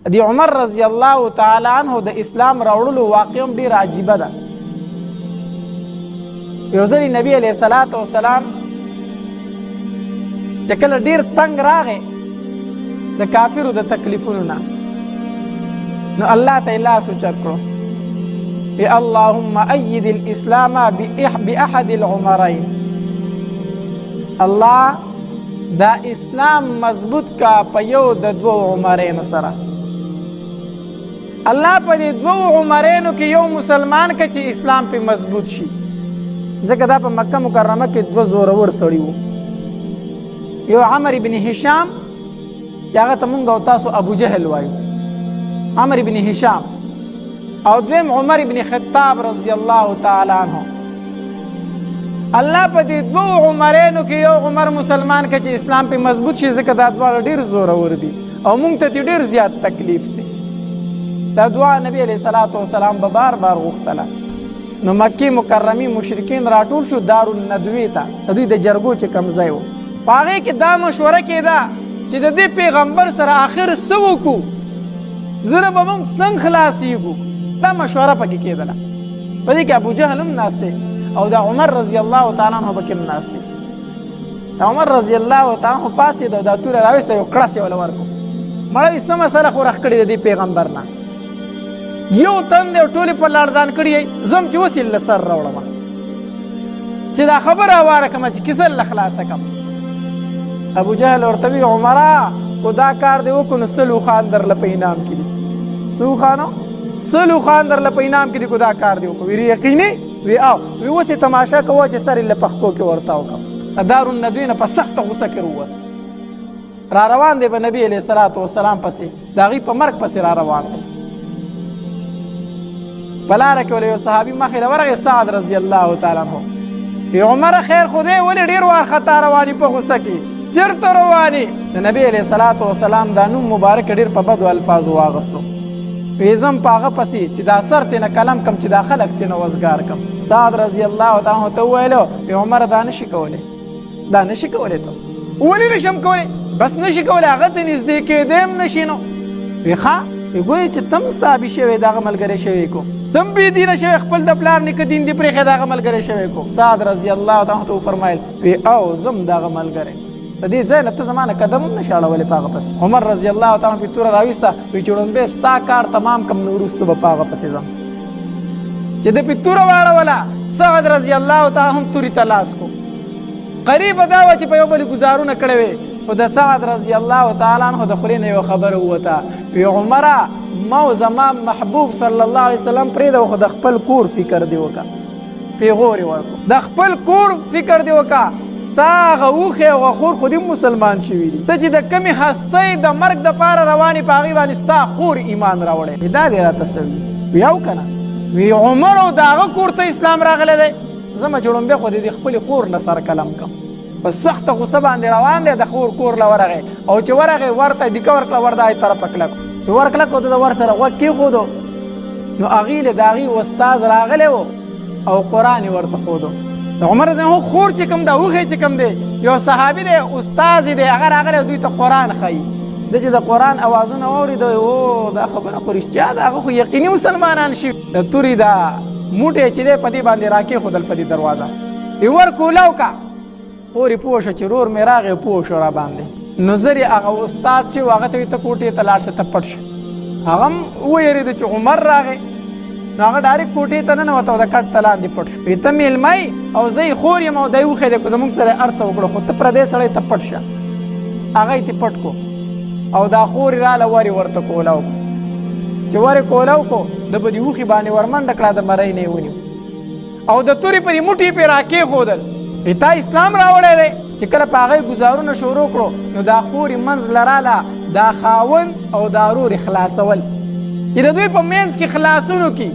دی عمر رضی الله تعالی عنہ د اسلام راوړلو واقع هم ډېره عجیبه ده. یو ځل نبی علیه الصلاة والسلام چې کله ډېر تنګ راغی د کافرو د تکلیفونو نه، نو الله ته یې لاس اوچت کړو، اللهم أيد الإسلام بأحد العمرين. الله دا اسلام مضبوط کا په یو د دوو عمرینو سره. الله په دې دوو عمرینو کې یو مسلمان که چې اسلام په مضبوط شي، ځکه دا په مکه مکرمه کې دوه زورور سړي وو، یو عمر بن هشام چې هغه ته مونږ او تاسو ابو جهل وایو، عمر بن هشام، او دویم عمر بن خطاب رضی الله تعالی عنہ. الله په دې دوو عمرینو کې یو عمر مسلمان که چې اسلام په مضبوط شي، ځکه دا دواړه ډېر زورور دي او مونږ ته ډېر زیات تکلیف دی. دا دعا نبی علیه الصلاة والسلام به بار بار غوښتله. نو مکې مکرمې مشرکین راټول شو دارالندوې ته، د دوی د جرګو چې کوم ځای و، په هغې کې دا مشوره کېده چې د دې پیغمبر سره آخر څه وکړو، زه به موږ څنګه خلاصېږو. دا مشوره پکې کېدله. په دې کې ابو جهل هم ناست دی او دا عمر رضی الله تعالی عنہ پکې هم ناست دی. دا عمر رضی الله تعالی عنہ پاڅېد او دا توره راویسته، یو کړس یې وله ورکړو. مړوي څه مسله خو راښ کړې د دې پیغمبر نه، یو تن دی ټولې په لاړ ځان کړي یې، زم چې اوس یې له سر راوړم چې دا خبره واره کړم چې کیسه له خلاصه کړم. ابو جهل ورته وی عمره خو دا کار دی وکړو نو سلو خان درله په انعام کې دي. څو خانو؟ سلو خان درله په انعام کې دي، کو دا کار دی وکړو. وی یقیني؟ وی او وی اوس یې تماشه کوه چې سر یې له پخپو کې ورته وکړم. دارالندوې نه په سخته غوسه کې ووت، را روان دی به نبي علیه الصلاة والسلام پسې، د هغې په مرګ پسې را روان دی. په لاره کې ولې یو صحابي مخې له ورغی، سعد رضی الله تعالی عنہ. وی عمره خیر خو دی ولې ډېر وارخطا رواني په غوسه کې، چېرته رواني؟ د نبي علیه الصلاة والسلام دا نوم مبارک ډېر په بدو الفاظو واغستو. وی زم په هغه پسې چې دا سر تېنه قلم کم چې دا خلک تېنه وزګار کم. سعد رضی الله تعالی عنہ ته وویلو، وی عمره دا نشي کولی، دا نشي کولی. ته ولې نشم کولی؟ بس نشي کولی، هغه ته نږدې کېدی هم نشي. نو وی ښه، وی ګویې چې تم صحابي شوی دغه ملګری شوی کو، تم بې دینه شوی، خپل د پلار نیکه دین دې پرېښی دغه ملګری شوی کو. سعد رضی الله تعالی عنہ وفرمایل، وی او زم دغه ملګری د دې ځای نه ته زما نه قدم هم نشې اړولی په هغه پسې. عمر رضی الله تعالی عنہ توره راویسته، وی چې ړومبی ستا کار تمام کم نو وروسته به په هغه پسې ځم. چې د پې توره واړوله، سعد رضی الله تعالی عنہ تورې ته لاس کو. قریبه دا وه چې په یو بلې ګزارونه کړی وې، خو د سعد رضی الله تعالی عنہ د خولې نه یوه خبره ووته، وی عمره ما او زما محبوب صلی الله علیه وسلم پرېږده، خو د خپل کور فکر دې وکړه. پیغور یې ورکړو، د خپل کور فکر دې وکړه، ستا هغه اوښې او غخور خو دې مسلمان شوي دي، ته چې د کمې هستۍ د مرګ دپاره روانې په هغې باندې ستا خور ایمان راوړی، دا دې راته څه وي؟ وی او که نه؟ وی عمر او د هغه کور ته اسلام راغلی دی، زه مجړومبی خو د دې خپلې خور نه سر قلم کم. په سخته غوسه باندې روان دی، د خور کور له ورغی او چې ورغی ورته دیکه ورکړه، ور د هغې طرفه کلک چې ورکلک او د ور سره غوږ کېښودو، نو هغې له د هغې استاز راغلی و او قرآن یې ورته ښودو. د عمر رضی الله خور چې کوم دا اوښی چې کوم دی، یو صحابي دی استاز یې دی، هغه راغلی او دوی ته قرآن ښایي. ده چې د قرآن اوازونه واورېده، او دا خبره خو رښتیا ده، هغه خو یقیني مسلمانان شوي. د تورې دا موټی چې دی په دې باندې را کېښودل په دې دروازه، یې ور کولاو که خور یې پوه شوه چې رور مې راغی، پوه شو را باندې. نو زر یې هغه استاد چې و هغه ته وي ته کوټې ته لاړ شه، ته پټ شه. هغه هم ویرېده چې عمر راغی، نو هغه ډایرکټ کوټې ته ننوته او د کټ ته لاندې پټ شو. وی ته میلمه یې او زه یې خور یم او دی اوښی دی، که زموږ سره هر څه وکړو، خو ته پردی سړی ته پټ شه. هغه یې تې پټ کو او دا خور یې راله ور یې ورته کولاو کو. چې ور یې کولاو کو، ده به دې اوښي باندې ورمنډه کړه، د مرۍ نه یې ونیو او د تورې په دې موټي پې را کېښودل. تا اسلام راوړی دی. چې کله په هغې ګزارونه شروع کړو، نو دا خور یې منځ لراله، دا خاوند او دا رور یې خلاصول، چې د دوی په منځ کې خلاصونو کې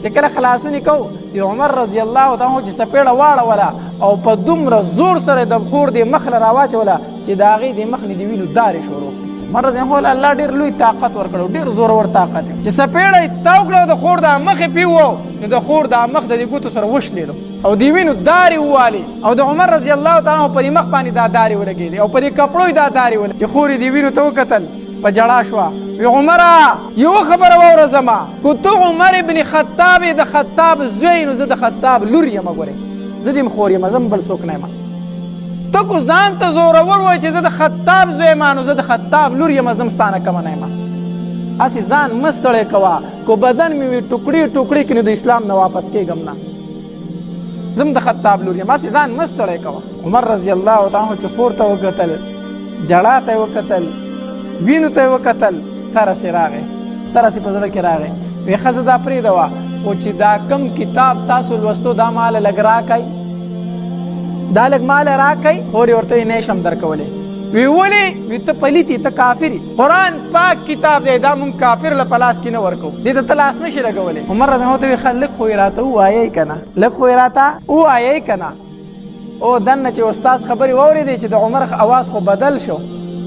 چې کله خلاصون یې کوو، د عمر رضی الله تعالی عنہ چې څپېړه واړوله او په دومره زور سره د خور دې مخ له راواچوله چې د هغې د مخ نه د وینو دارې شروع کړې. عمر رضی الله الله ډېر لوی طاقت ورکړی، ډېر زورور طاقت چې څپېړه یې تاو کړه او د خور دا مخ یې پې ووو، نو د خور دا مخ د دې ګوتو سره وشلېدو او د وینو دارې ووالې او د عمر رضی الله تعالی عنہ په دې مخ باندې دا دارې ولګېدې او په دې کپړو یې دا دارې ولګېدې چې خور یې د وینو ته وکتل په جړا شوه وی عمره یوه خبره واوره زما که ته عمر ابن خطاب د خطاب زوی نو زه د خطاب لور یم ګورې زه دې م خور یم زه م بل څوک نه یم ته کو ځان ته زورور وایې چې زه د خطاب زوی یم نو زه د خطاب لور یم زه م ستانه کمه نه یم هسې ځان مه ستړی کوه که بدن مې وي ټوکړي ټوکړي کړي د اسلام نه واپس کېږم نه زه م د خطاب لور یم هسې ځان مه ستړی کوه عمر رضی الله تعالی چې خور ته وکتل جړا ته وکتل وینو ته وکتل ترسې راغی ترسې په زړه کې راغی وی ښځه دا پرېږده خو چې دا کم کتاب تاسو لوستو دا ماله لږ راکئ دا لږ ماله راکئ خور یې ورته وی نه شم درکولی وی ولې وی ته پلیتې ته کافر یې قرآن پاک کتاب دی دا مونږ کافر له په لاس کې نه ورکوو دې ته ته لاس نشي لګولی عمر رضی الله ته وی ښه لږ خو یې راته ووایئ که نه لږ خو یې راته ووایئ که نه او دننه چې استاد خبرې واورېدې چې د عمر اواز خو بدل شو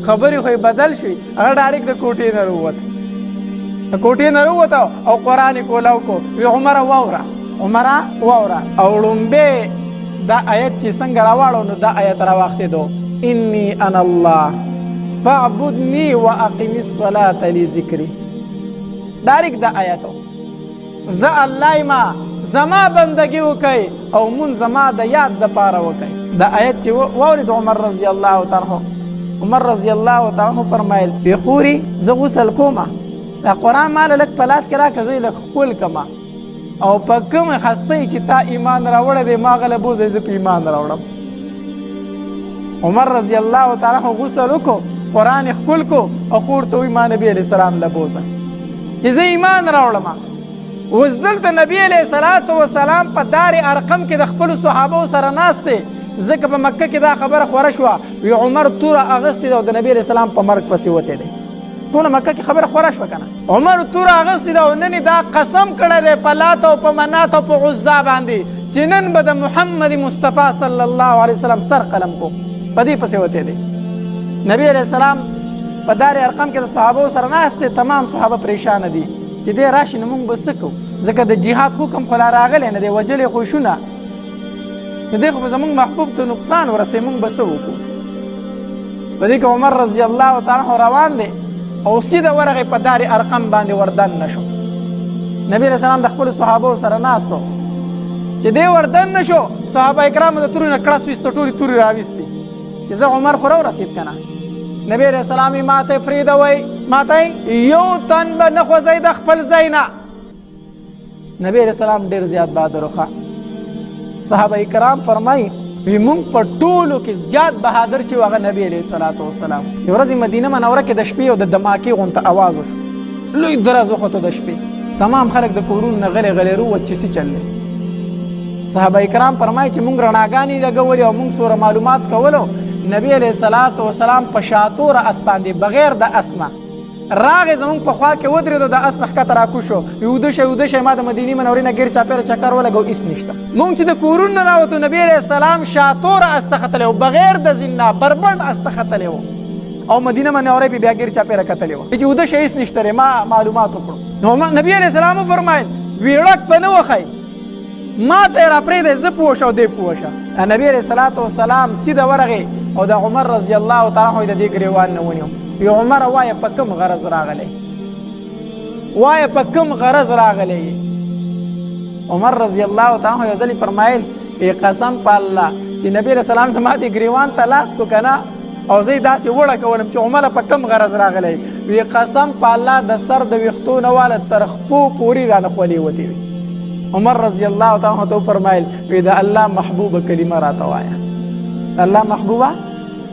خبرې خو بدل شوې هغه ډایرکټ د کوټې نه راووت د کوټې نه راووت او قرآن یې کولاو کو وی عمره واوره او ړومبې دا آیت چې څنګه راواړو نو دا آیت راواختېدو انی انا الله فاعبدنی واقم الصلاة لذکری ډایرکټ دا آیتو زه الله یما زما بندگی وکئ او مون زما د یاد دپاره وکئ دا آیت چې واورېد عمر رضی الله تعالی عمر رضی الله تعالی فرمایل بی خوري زه غسل کومه دا قرآن ماله لږ په لاس کې راکړه زه یې لږ ښکل کړمه او په کومې خستۍ چې تا ایمان راوړی دی ما هغه له بوځئ زه په ایمان راوړم عمر رضی الله تعالی غسل وکړو قرآن یې ښکل کو او خور ته وایي ما نبي علیه السلام له بوځه چې زه ایمان راوړم اوس دلته نبي علیه الصلاة وسلام په دار ارقم کې د خپلو صحابو سره ناست دی ځکه په مکه کې دا خبره خوره شوه وی عمر توره اغستې ده او د نبي علیه السلام په مرګ پسې وتی دی ټوله مکه کې خبره خوره شوه که نه عمر توره اغستې ده او نن دا قسم کړی دی په لات او په منات او په عزا باندې چې نن به د محمد مصطفی صلی الله علیه وسلم سر قلم کو په دې پسې وتی دی نبي علیه السلام په دار ارقم کې د صحابو سره ناست دی تمام صحابه پریشانه دي چې دی راشي نو موږ به څه کوو ځکه د جهاد حکم خو لا راغلی نه دی وجلې خو شونه نو دی خو به زموږ محبوب ته نقصان ورسوي موږ به څه وکړو په دې کې عمر رضی الله تعالی روان دی او سیده ورغی په دار ارقم باندې وردن نشو نبی علیه السلام د خپلو صحابو سره ناست و چې دی وردن نشو صحابه کرامو د تورو نه کړس ویسته ټولې تورې راویستې چې زه عمر خو راورسېد که نه نبی علیه السلام یې ماته یې پرېږدوئ ماته یو تن به نه خوځئ د خپل ځای نه نبی علیه السلام ډېر زیات بهادر و صحابه کرام فرمایي وی مونږ په ټولو کې زیات بهادر چې هغه نبی علیه الصلاة وسلام یو ورځ مدینه منوره کې د شپې او د دماکې غونته اواز وشو لوی درز وخوتو د شپې تمام خلک د کورونو نه غلی غلی رووت چې څه چل دی صحابه کرام فرمایي چې مونږ رڼاګانې لګولې او مونږ سوره معلومات کولو نبی علیه الصلاة وسلام په شاتوره اس باندې بغیر د اس نه راغې زمونږ په خوا کې ودرېدو د اس نه ښکته راکوشو وده شی ما د مدینې منورې نه ګیر چاپېره چکر ولګو هېڅ نشته مونږ چې د کورونو نه راوتو نبي علیه السلام شاتوره اس ته ختلی و بغیر د زین نه بربنډ اس ته ختلی و او مدینه منورې پې بیا ګیر چاپېره کتلی و چې وده شی هېڅ نشته دی ما معلومات وکړو نو نبي علیه السلام وفرمایل ویړک په نه وښئ ما ته یې راپرېږدی زه پوه شه او دی پوه شه نبي علیه الصلاة وسلام سیده ورغې او د عمر رضی الله تعالی عنه د دې ګریوان نه ونیو وی عمر وایه په کوم غرض راغلی عمر رضی الله تعالی عنه یو ځلې فرمایل ای قسم په الله چې نبی علیه السلام زما دې ګریوان ته لاس کو که نه او زه یې داسې وړه کولم چې عمره په کوم غرض راغلی وی قسم په الله د سر د ویښتو نه واله تر خپو پورې رانه خولې وتې وي عمر رضی الله تعالی عنه ته وفرمایل وی د الله محبوبه کلمه راته وایه الله محبوبه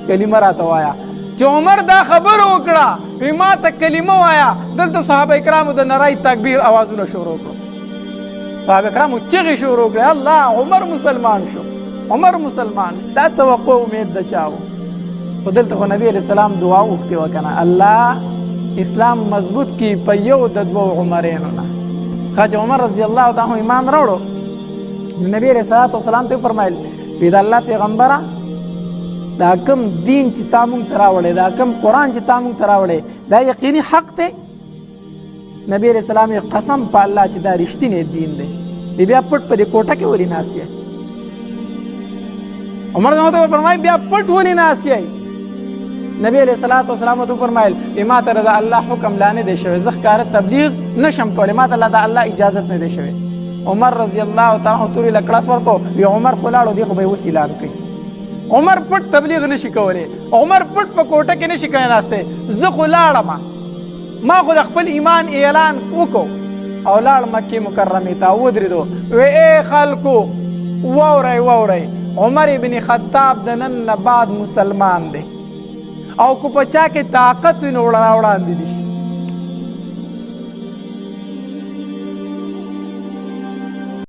کلمه راته وایه چې عمر دا خبره وکړه وی ما ته کلمه وایه دلته صحابه کرامو د نری تکبیر اوازونه شروع کړو صحابه کرامو چغې شروع کړې الله عمر مسلمان شو دا توقع امید د چا و خو دلته خو نبي علیه السلام دعا وغوښتې وه که نه الله اسلام مضبوط کړي په یو د دوو عمرینو نه خواجه عمر رضی الله تعالی عنه ایمان راوړو نو نبي علیه الصلاة وسلام ته وفرمایل وی د الله پیغمبره دا کم دین چې تا مونږ ته راوړی دا کم قرآن چې تا مونږ ته راوړی دا یقیني حق دی نبی علیه السلام یې قسم په الله چې دا رښتینی دین دی بیا پټ په دې کوټه کې ولې ناست یې عمر ته فرمایي بیا پټ ولې ناست یې نبی علیہ الصلوۃ والسلام ته فرمایل ما ته د الله حکم لا نه دی شوی زه ښکاره تبلیغ نشم کولی ما ته د الله اجازت نه دی شوی عمر رضی الله تعالی تورې له کړاس ورکو وی عمر خو لاړو دی خو به اوس اعلان کوي عمر پټ تبلیغ نشي کولی عمر پټ په کوټه کې نشي کېناستی زه خو لاړم ما خو د خپل ایمان اعلان وکړو او لاړ مکې مکرمې ته ودرېدو وی ای خلکو واورئ عمر ابن خطاب د نن نه بعد مسلمان دی او کو په چا کې طاقت وي نو وړاندې دي